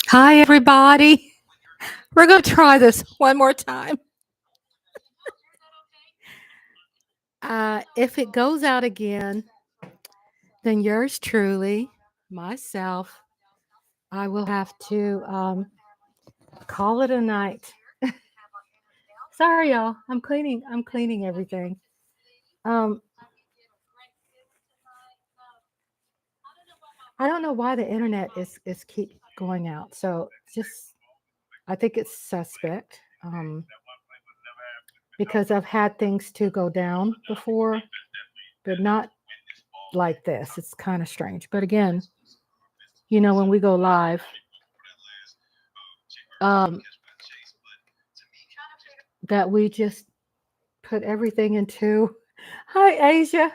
Hi, everybody. We're going to try this one more time. If it goes out again, then yours truly, myself, I will have to call it a night. Sorry, y'all. I'm cleaning everything. I don't know why the internet is keep going out. So just I think it's suspect. Because I've had things to go down before, but not like this. It's kind of strange. But again, when we go live, um, that we just put everything into. Hi, Asia.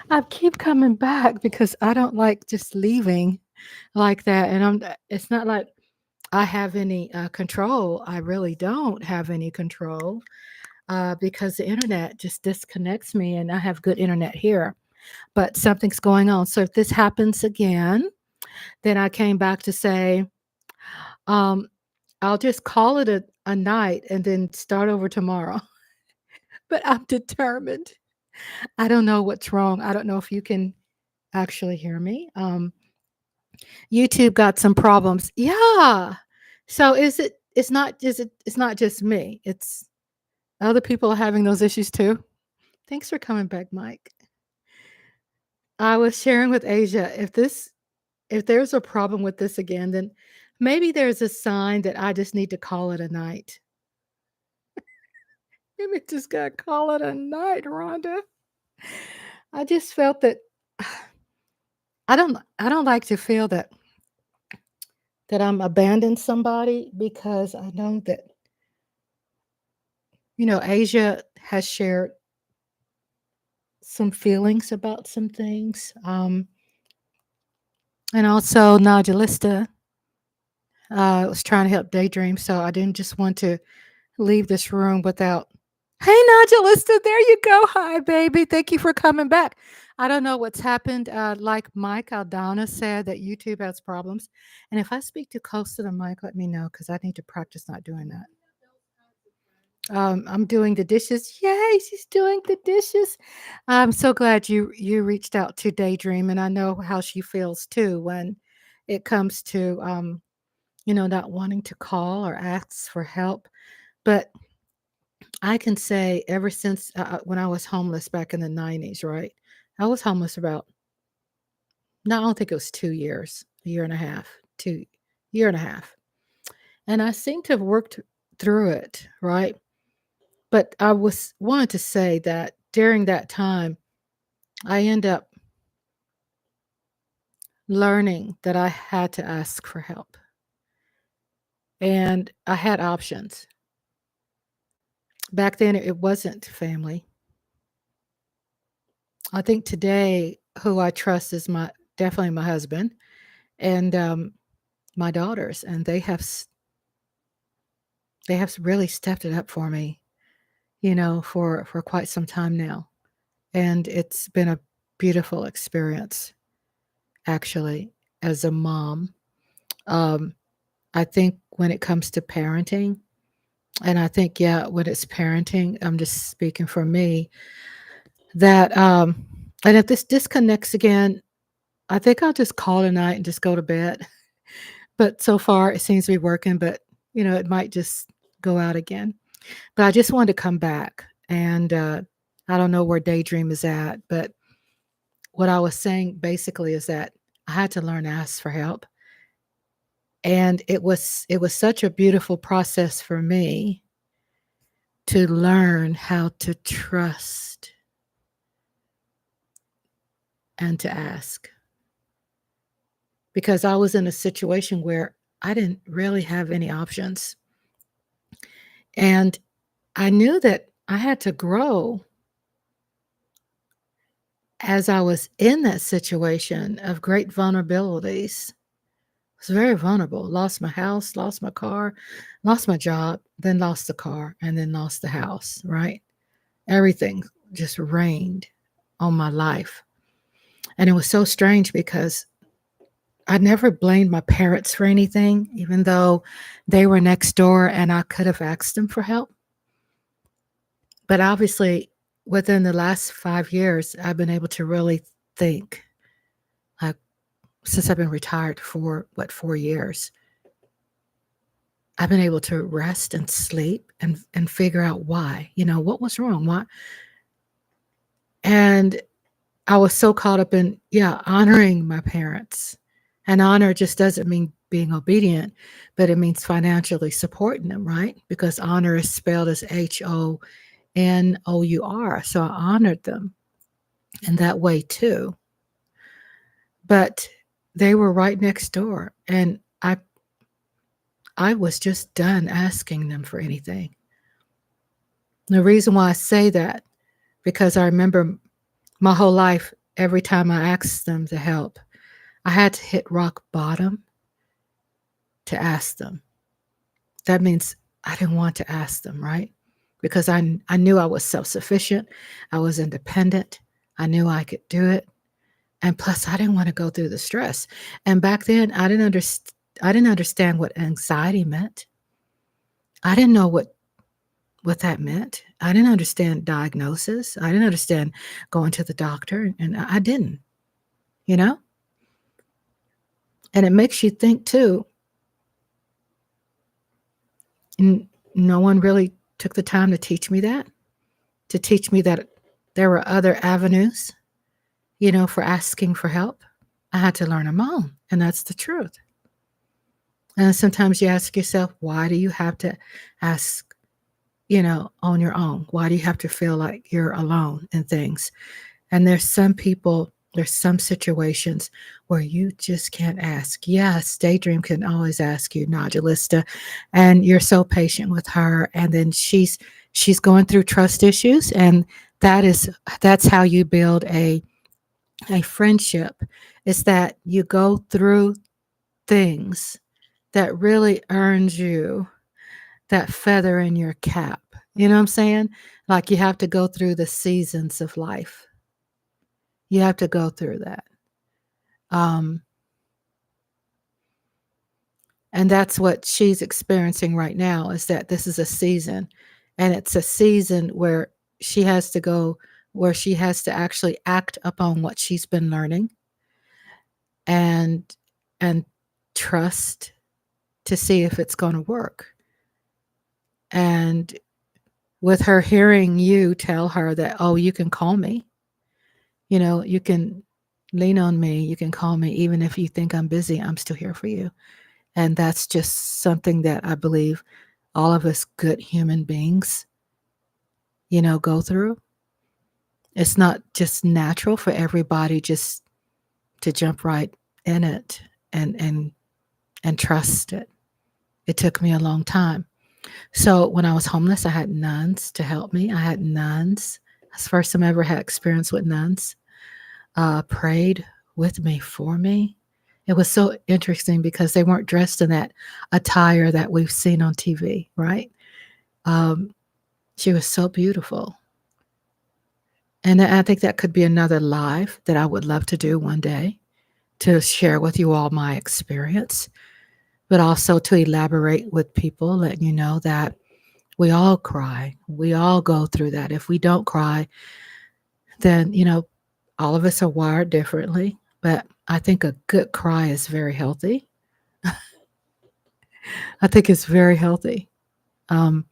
I keep coming back because I don't like just leaving like that. And it's not like I have any control. I really don't have any control because the internet just disconnects me, and I have good internet here. But something's going on. So if this happens again, then I came back to say, um, I'll just call it a night and then start over tomorrow. But I'm determined. I don't know what's wrong. I don't know if you can actually hear me. YouTube got some problems. Yeah. So it's not just me. It's other people are having those issues too. Thanks for coming back, Mike. I was sharing with Asia, if there's a problem with this again, then maybe there's a sign that I just need to call it a night. Maybe just gotta call it a night, Rhonda. I just felt that I don't like to feel that I'm abandoned somebody, because I know that Asia has shared some feelings about some things, and also Najalista was trying to help Daydream, so I didn't just want to leave this room without. Hey, Najalista, there you go. Hi, baby. Thank you for coming back. I don't know what's happened. Like Mike Aldana said, that YouTube has problems. And if I speak too close to the mic, let me know, because I need to practice not doing that. I'm doing the dishes. Yay, she's doing the dishes. I'm so glad you reached out to Daydream, and I know how she feels too when it comes to not wanting to call or ask for help. But I can say ever since when I was homeless back in the 90s, right? I was homeless about, no, I don't think it was 2 years, a year and a half, 2 year and a half. And I seem to have worked through it, right? But I wanted to say that during that time, I end up learning that I had to ask for help. And I had options. Back then, it wasn't family. I think today, who I trust is definitely my husband and my daughters, and they have really stepped it up for me, for quite some time now, and it's been a beautiful experience, actually, as a mom. I think when it comes to parenting, and I think, yeah, when it's parenting, I'm just speaking for me, that and if this disconnects again, I think I'll just call it a night and just go to bed. But so far it seems to be working, but it might just go out again. But I just wanted to come back, and I don't know where Daydream is at, but what I was saying basically is that I had to learn to ask for help. And it was such a beautiful process for me to learn how to trust and to ask. Because I was in a situation where I didn't really have any options. And I knew that I had to grow as I was in that situation of great vulnerabilities. I was very vulnerable. Lost my house, lost my car, lost my job, then lost the car, and then lost the house, right? Everything just rained on my life. And it was so strange because I never blamed my parents for anything, even though they were next door and I could have asked them for help. But obviously, within the last 5 years, I've been able to really think, like, since I've been retired for, 4 years, I've been able to rest and sleep and figure out why, what was wrong, why. And I was so caught up in, honoring my parents. And honor just doesn't mean being obedient, but it means financially supporting them, right? Because honor is spelled as HONOUR. So I honored them in that way too. But they were right next door, and I was just done asking them for anything. The reason why I say that, because I remember my whole life, every time I asked them to help, I had to hit rock bottom to ask them. That means I didn't want to ask them, right? Because I knew I was self-sufficient. I was independent. I knew I could do it. And plus, I didn't want to go through the stress. And back then, I didn't understand what anxiety meant. I didn't know what that meant. I didn't understand diagnosis. I didn't understand going to the doctor, and I didn't, you know? And it makes you think too. And no one really took the time to teach me that there were other avenues, for asking for help. I had to learn them all, and that's the truth. And sometimes you ask yourself, why do you have to ask, on your own? Why do you have to feel like you're alone in things? And there's some situations where you just can't ask. Yes, Daydream can always ask you, Nodulista, and you're so patient with her. And then she's going through trust issues, and that's how you build a friendship. Is that you go through things that really earns you that feather in your cap. You know what I'm saying? Like, you have to go through the seasons of life. You have to go through that. Um, and that's what she's experiencing right now, is that this is a season, and it's a season where she has to actually act upon what she's been learning, and trust to see if it's going to work. And with her hearing you tell her that, oh, you can call me, you can lean on me, you can call me, even if you think I'm busy, I'm still here for you. And that's just something that I believe all of us good human beings, go through. It's not just natural for everybody just to jump right in it and trust it. It took me a long time. So when I was homeless, I had nuns to help me. I had nuns. That's the first time I ever had experience with nuns. Prayed with me, for me. It was so interesting because they weren't dressed in that attire that we've seen on TV, right? She was so beautiful. And I think that could be another live that I would love to do one day, to share with you all my experience, but also to elaborate with people, letting you know that we all cry. We all go through that. If we don't cry, then, all of us are wired differently. But I think a good cry is very healthy. I think it's very healthy. But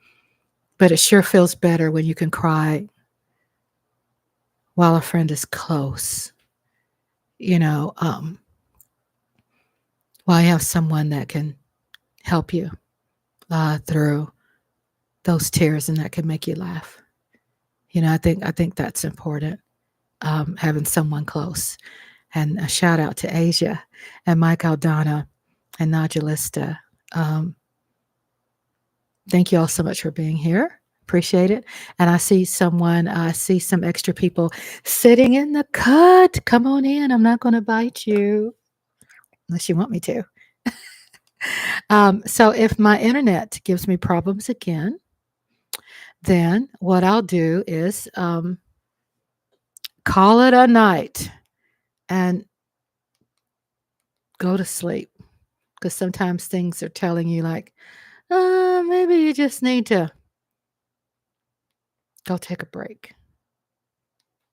it sure feels better when you can cry while a friend is close, while you have someone that can help you through those tears, and that can make you laugh. I think that's important, having someone close. And a shout out to Asia and Mike Aldana and Nodulista. Thank you all so much for being here. Appreciate it. And I see some extra people sitting in the cut. Come on in. I'm not going to bite you unless you want me to. So if my internet gives me problems again, then what I'll do is call it a night. And go to sleep because sometimes things are telling you, like, maybe you just need to go take a break.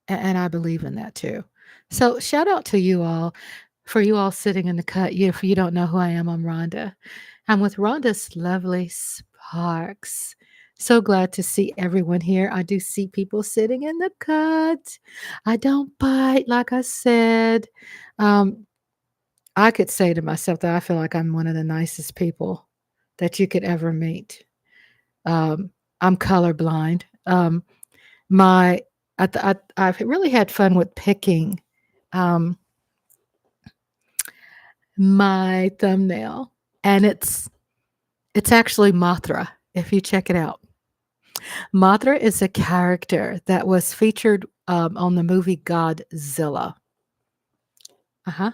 And I believe in that too. So shout out to you all for you all sitting in the cut. If you don't know who I am, I'm Rhonda. I'm with Rhonda's Lovely Sparks. So glad to see everyone here. I do see people sitting in the cut. I don't bite, like I said. Um, I could say to myself that I feel like I'm one of the nicest people that you could ever meet. Um, I'm colorblind. My I've really had fun with picking um, my thumbnail, and it's actually Mothra. If you check it out, Mothra is a character that was featured on the movie Godzilla. Uh-huh.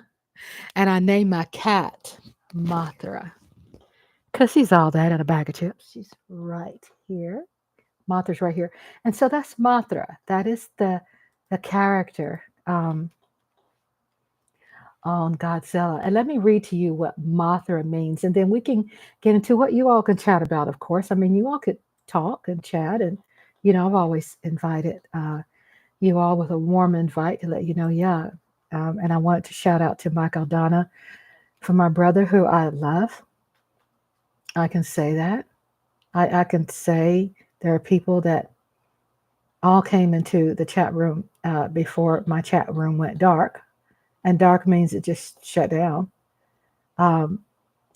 And I named my cat Mothra because she's all that in a bag of chips. She's right here. Mothra's right here, and so that's Mothra. That is the character. On Godzilla. And let me read to you what Mothra means, and then we can get into what you all can chat about, of course. I mean, you all could talk and chat, and, I've always invited you all with a warm invite to let you know, yeah. And I wanted to shout out to Mike Aldana for my brother, who I love. I can say that. I can say there are people that all came into the chat room before my chat room went dark. And dark means it just shut down. I'm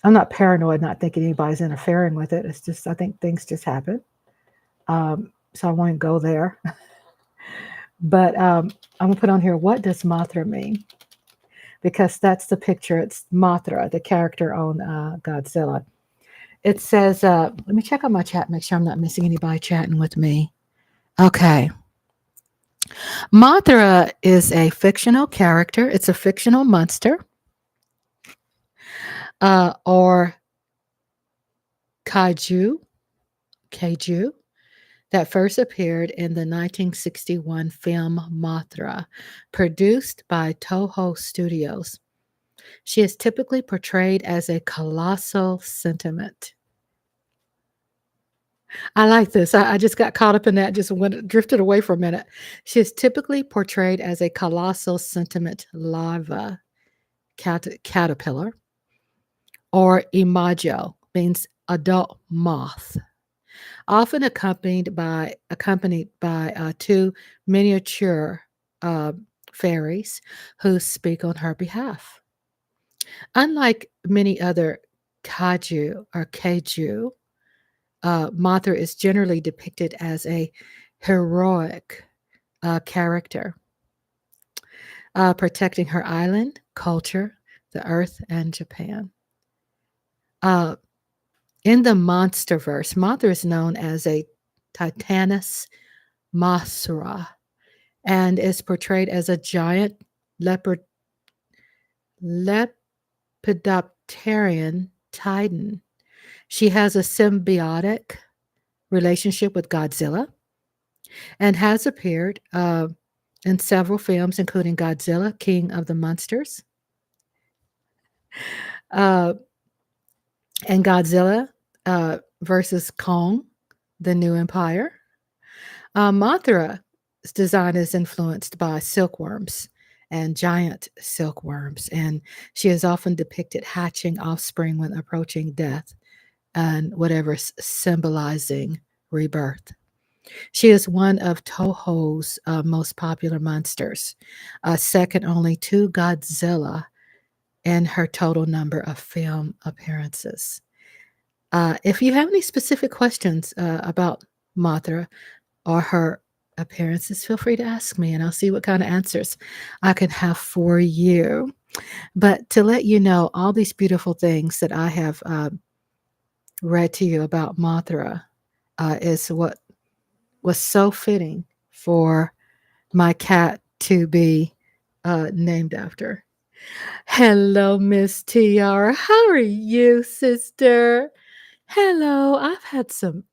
not paranoid, not thinking anybody's interfering with it. It's just, I think things just happen. So I won't go there. But I'm going to put on here, what does Mothra mean? Because that's the picture. It's Mothra, the character on Godzilla. It says, let me check on my chat, make sure I'm not missing anybody chatting with me. Okay. Mothra is a fictional character. It's a fictional monster. Or kaiju, that first appeared in the 1961 film Mothra, produced by Toho Studios. She is typically portrayed as a colossal sentiment. I like this. I just got caught up in that, just drifted away for a minute. She is typically portrayed as a colossal sentiment larva caterpillar, or imago, means adult moth, often accompanied by two miniature fairies who speak on her behalf. Unlike many other kaiju, Mothra is generally depicted as a heroic character, protecting her island, culture, the earth, and Japan. In the MonsterVerse, Mothra is known as a Titanus Mothra and is portrayed as a giant lepidopterian titan. She has a symbiotic relationship with Godzilla and has appeared in several films, including Godzilla, King of the Monsters, and Godzilla versus Kong, The New Empire. Mothra's design is influenced by silkworms and giant silkworms, and she is often depicted hatching offspring when approaching death and whatever symbolizing rebirth. She is one of Toho's most popular monsters, second only to Godzilla in her total number of film appearances. If you have any specific questions about Mothra or her appearances, feel free to ask me, and I'll see what kind of answers I can have for you. But to let you know, all these beautiful things that I have read to you about Mothra is what was so fitting for my cat to be named after. Hello, Miss Tiara. How are you, sister? Hello. I've had some